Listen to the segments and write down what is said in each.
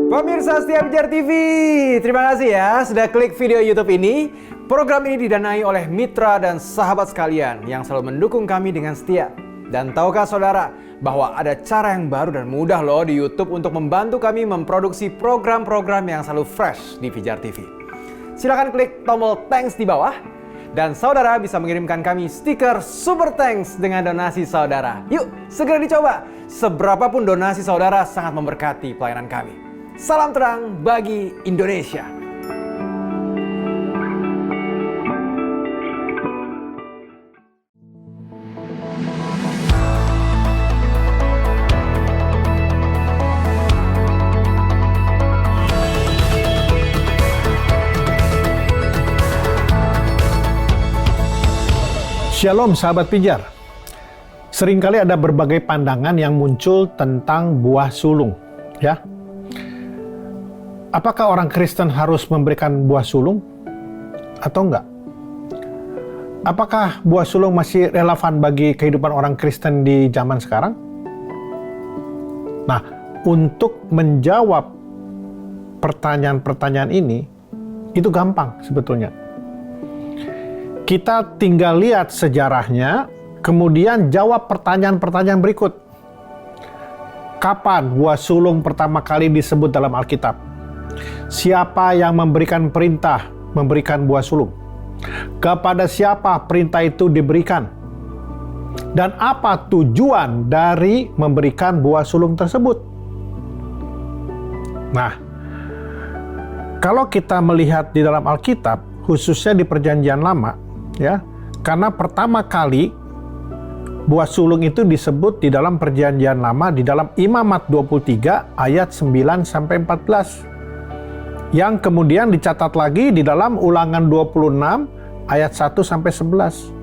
Pemirsa setia Pijar TV, terima kasih ya sudah klik video YouTube ini. Program ini didanai oleh mitra dan sahabat sekalian yang selalu mendukung kami dengan setia. Dan tahukah saudara bahwa ada cara yang baru dan mudah loh di YouTube untuk membantu kami memproduksi program-program yang selalu fresh di Pijar TV. Silakan klik tombol thanks di bawah dan saudara bisa mengirimkan kami stiker Super Thanks dengan donasi saudara. Yuk, segera dicoba. Seberapapun donasi saudara sangat memberkati pelayanan kami. Salam terang bagi Indonesia. Shalom sahabat pijar. Seringkali ada berbagai pandangan yang muncul tentang buah sulung, ya. Apakah orang Kristen harus memberikan buah sulung atau enggak? Apakah buah sulung masih relevan bagi kehidupan orang Kristen di zaman sekarang? Nah, untuk menjawab pertanyaan-pertanyaan ini, itu gampang sebetulnya. Kita tinggal lihat sejarahnya, kemudian jawab pertanyaan-pertanyaan berikut. Kapan buah sulung pertama kali disebut dalam Alkitab? Siapa yang memberikan perintah memberikan buah sulung? Kepada siapa perintah itu diberikan? Dan apa tujuan dari memberikan buah sulung tersebut? Nah, kalau kita melihat di dalam Alkitab, khususnya di Perjanjian Lama, ya, karena pertama kali buah sulung itu disebut di dalam Perjanjian Lama di dalam Imamat 23 ayat 9 sampai 14. Yang kemudian dicatat lagi di dalam Ulangan 26 ayat 1 sampai 11.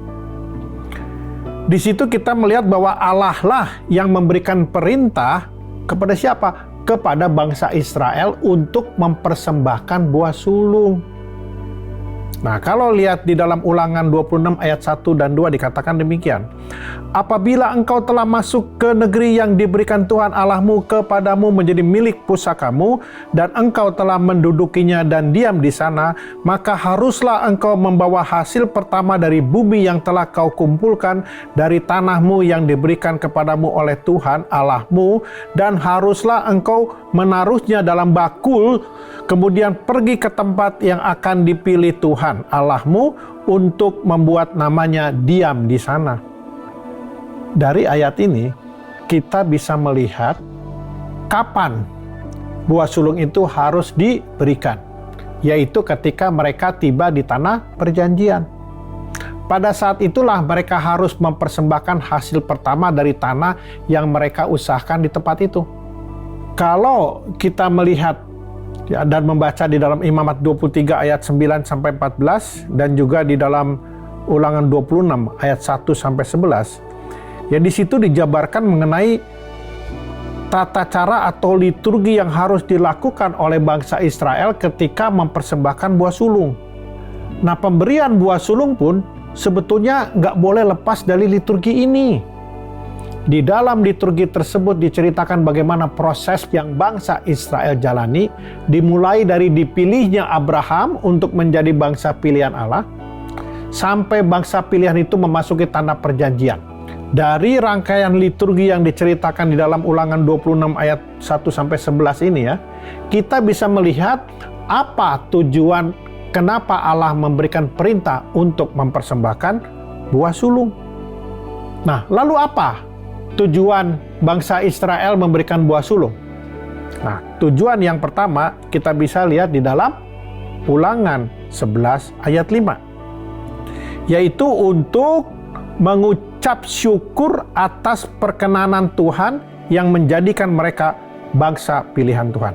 Di situ kita melihat bahwa Allah lah yang memberikan perintah kepada siapa? Kepada bangsa Israel untuk mempersembahkan buah sulung. Nah, kalau lihat di dalam Ulangan 26 ayat 1 dan 2 dikatakan demikian. Apabila engkau telah masuk ke negeri yang diberikan Tuhan Allahmu kepadamu menjadi milik pusakamu, dan engkau telah mendudukinya dan diam di sana, maka haruslah engkau membawa hasil pertama dari bumi yang telah kau kumpulkan dari tanahmu yang diberikan kepadamu oleh Tuhan Allahmu, dan haruslah engkau menaruhnya dalam bakul, kemudian pergi ke tempat yang akan dipilih Tuhan Allahmu untuk membuat namanya diam di sana. Dari ayat ini kita bisa melihat kapan buah sulung itu harus diberikan, yaitu ketika mereka tiba di tanah perjanjian. Pada saat itulah mereka harus mempersembahkan hasil pertama dari tanah yang mereka usahakan di tempat itu. Kalau kita melihat ya, dan membaca di dalam Imamat 23 ayat 9 sampai 14 dan juga di dalam Ulangan 26 ayat 1 sampai 11, ya di situ dijabarkan mengenai tata cara atau liturgi yang harus dilakukan oleh bangsa Israel ketika mempersembahkan buah sulung. Nah, pemberian buah sulung pun sebetulnya nggak boleh lepas dari liturgi ini. Di dalam liturgi tersebut diceritakan bagaimana proses yang bangsa Israel jalani, dimulai dari dipilihnya Abraham untuk menjadi bangsa pilihan Allah, sampai bangsa pilihan itu memasuki tanah perjanjian. Dari rangkaian liturgi yang diceritakan di dalam Ulangan 26 ayat 1 sampai 11 ini ya, kita bisa melihat apa tujuan kenapa Allah memberikan perintah untuk mempersembahkan buah sulung. Nah, lalu apa tujuan bangsa Israel memberikan buah sulung? Nah, tujuan yang pertama kita bisa lihat di dalam Ulangan 11 ayat 5. Yaitu untuk mengucap syukur atas perkenanan Tuhan yang menjadikan mereka bangsa pilihan Tuhan.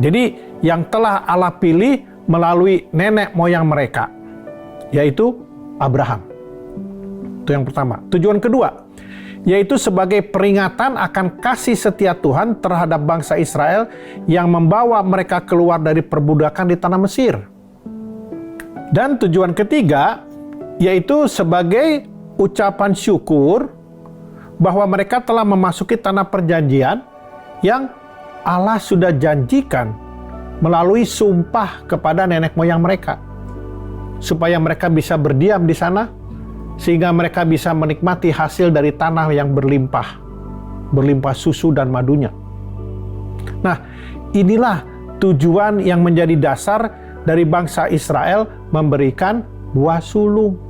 Jadi yang telah Allah pilih melalui nenek moyang mereka, yaitu Abraham. Itu yang pertama. Tujuan kedua, yaitu sebagai peringatan akan kasih setia Tuhan terhadap bangsa Israel yang membawa mereka keluar dari perbudakan di tanah Mesir. Dan tujuan ketiga, yaitu sebagai ucapan syukur bahwa mereka telah memasuki tanah perjanjian yang Allah sudah janjikan melalui sumpah kepada nenek moyang mereka, supaya mereka bisa berdiam di sana, sehingga mereka bisa menikmati hasil dari tanah yang berlimpah susu dan madunya. Nah, inilah tujuan yang menjadi dasar dari bangsa Israel memberikan buah sulung.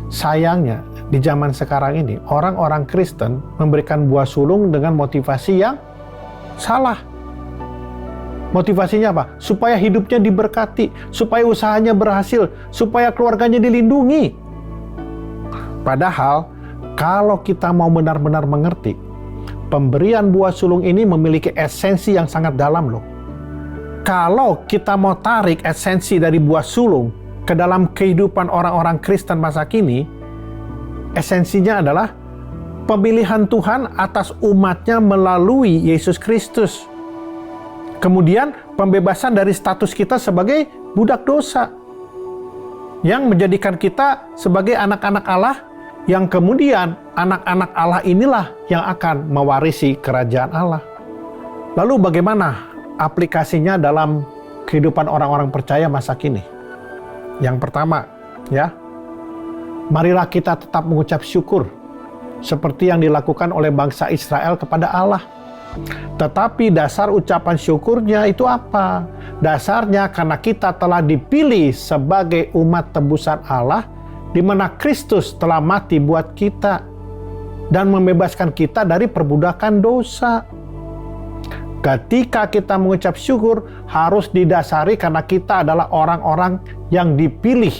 Sayangnya, di zaman sekarang ini, orang-orang Kristen memberikan buah sulung dengan motivasi yang salah. Motivasinya apa? Supaya hidupnya diberkati, supaya usahanya berhasil, supaya keluarganya dilindungi. Padahal, kalau kita mau benar-benar mengerti, pemberian buah sulung ini memiliki esensi yang sangat dalam loh. Kalau kita mau tarik esensi dari buah sulung ke dalam kehidupan orang-orang Kristen masa kini, esensinya adalah pemilihan Tuhan atas umatnya melalui Yesus Kristus. Kemudian pembebasan dari status kita sebagai budak dosa, yang menjadikan kita sebagai anak-anak Allah, yang kemudian anak-anak Allah inilah yang akan mewarisi kerajaan Allah. Lalu bagaimana aplikasinya dalam kehidupan orang-orang percaya masa kini? Yang pertama, ya, marilah kita tetap mengucap syukur seperti yang dilakukan oleh bangsa Israel kepada Allah. Tetapi dasar ucapan syukurnya itu apa? Dasarnya karena kita telah dipilih sebagai umat tebusan Allah, di mana Kristus telah mati buat kita dan membebaskan kita dari perbudakan dosa. Ketika kita mengucap syukur, harus didasari karena kita adalah orang-orang yang dipilih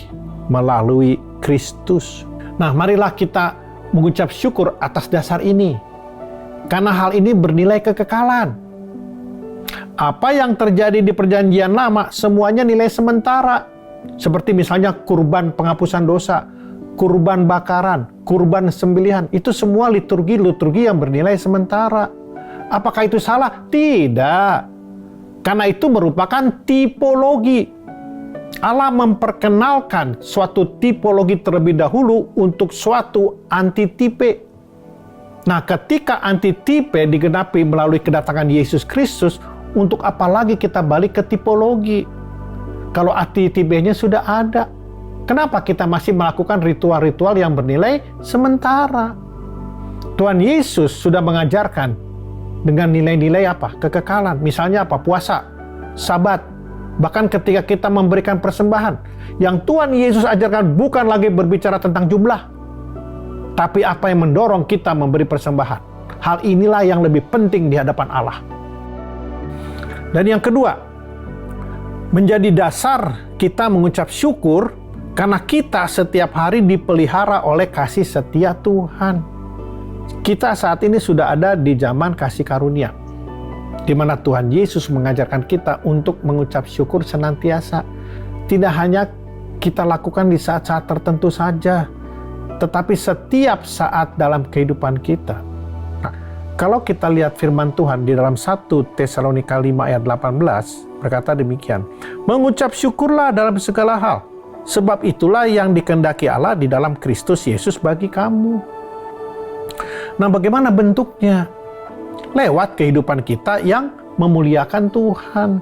melalui Kristus. Nah, marilah kita mengucap syukur atas dasar ini, karena hal ini bernilai kekekalan. Apa yang terjadi di Perjanjian Lama semuanya nilai sementara, seperti misalnya kurban penghapusan dosa, kurban bakaran, kurban sembelihan, itu semua liturgi-liturgi yang bernilai sementara. Apakah itu salah? Tidak. Karena itu merupakan tipologi. Allah memperkenalkan suatu tipologi terlebih dahulu untuk suatu antitipe. Nah, ketika antitipe digenapi melalui kedatangan Yesus Kristus, untuk apa lagi kita balik ke tipologi? Kalau antitipenya sudah ada, kenapa kita masih melakukan ritual-ritual yang bernilai sementara? Tuhan Yesus sudah mengajarkan dengan nilai-nilai apa? Kekekalan. Misalnya apa? Puasa, Sabat. Bahkan ketika kita memberikan persembahan, yang Tuhan Yesus ajarkan bukan lagi berbicara tentang jumlah, tapi apa yang mendorong kita memberi persembahan. Hal inilah yang lebih penting di hadapan Allah. Dan yang kedua, menjadi dasar kita mengucap syukur karena kita setiap hari dipelihara oleh kasih setia Tuhan. Kita saat ini sudah ada di zaman kasih karunia, di mana Tuhan Yesus mengajarkan kita untuk mengucap syukur senantiasa. Tidak hanya kita lakukan di saat-saat tertentu saja, tetapi setiap saat dalam kehidupan kita. Nah, kalau kita lihat firman Tuhan di dalam 1 Tesalonika 5 ayat 18, berkata demikian, mengucap syukurlah dalam segala hal, sebab itulah yang dikehendaki Allah di dalam Kristus Yesus bagi kamu. Nah, bagaimana bentuknya? Lewat kehidupan kita yang memuliakan Tuhan.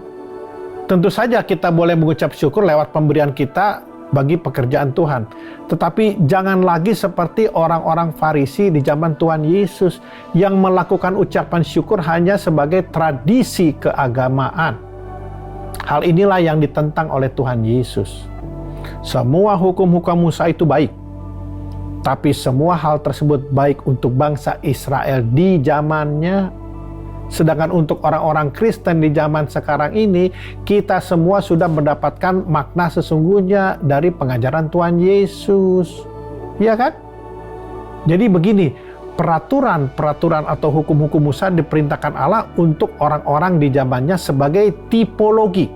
Tentu saja kita boleh mengucap syukur lewat pemberian kita bagi pekerjaan Tuhan. Tetapi jangan lagi seperti orang-orang Farisi di zaman Tuhan Yesus yang melakukan ucapan syukur hanya sebagai tradisi keagamaan. Hal inilah yang ditentang oleh Tuhan Yesus. Semua hukum-hukum Musa itu baik, tapi semua hal tersebut baik untuk bangsa Israel di zamannya. Sedangkan untuk orang-orang Kristen di zaman sekarang ini, kita semua sudah mendapatkan makna sesungguhnya dari pengajaran Tuhan Yesus. Iya kan? Jadi begini, peraturan-peraturan atau hukum-hukum Musa diperintahkan Allah untuk orang-orang di zamannya sebagai tipologi.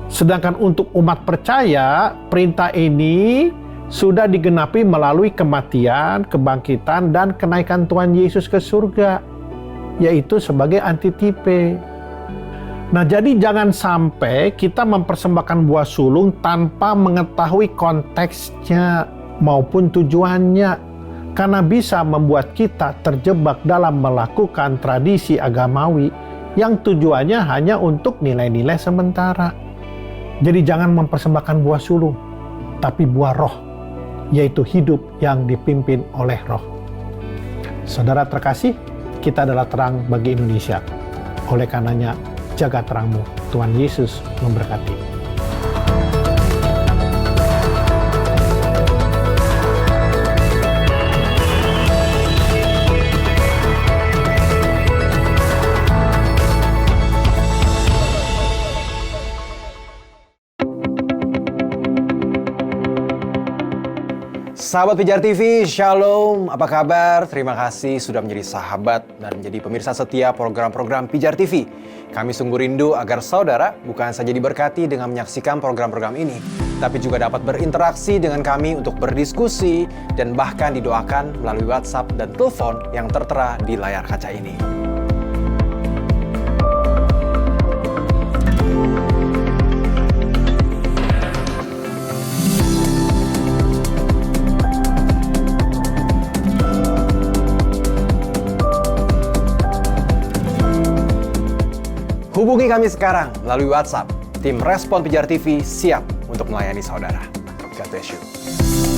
Sedangkan untuk umat percaya, perintah ini sudah digenapi melalui kematian, kebangkitan, dan kenaikan Tuhan Yesus ke surga, yaitu sebagai antitipe. Nah, jadi jangan sampai kita mempersembahkan buah sulung tanpa mengetahui konteksnya maupun tujuannya, karena bisa membuat kita terjebak dalam melakukan tradisi agamawi yang tujuannya hanya untuk nilai-nilai sementara. Jadi jangan mempersembahkan buah sulung, tapi buah roh, yaitu hidup yang dipimpin oleh roh. Saudara terkasih, kita adalah terang bagi Indonesia. Oleh karenanya, jaga terangmu. Tuhan Yesus memberkati. Sahabat Pijar TV, Shalom, apa kabar? Terima kasih sudah menjadi sahabat dan menjadi pemirsa setia program-program Pijar TV. Kami sungguh rindu agar saudara bukan saja diberkati dengan menyaksikan program-program ini, tapi juga dapat berinteraksi dengan kami untuk berdiskusi dan bahkan didoakan melalui WhatsApp dan telepon yang tertera di layar kaca ini. Hubungi kami sekarang melalui WhatsApp. Tim Respon Pijar TV siap untuk melayani saudara. God bless you.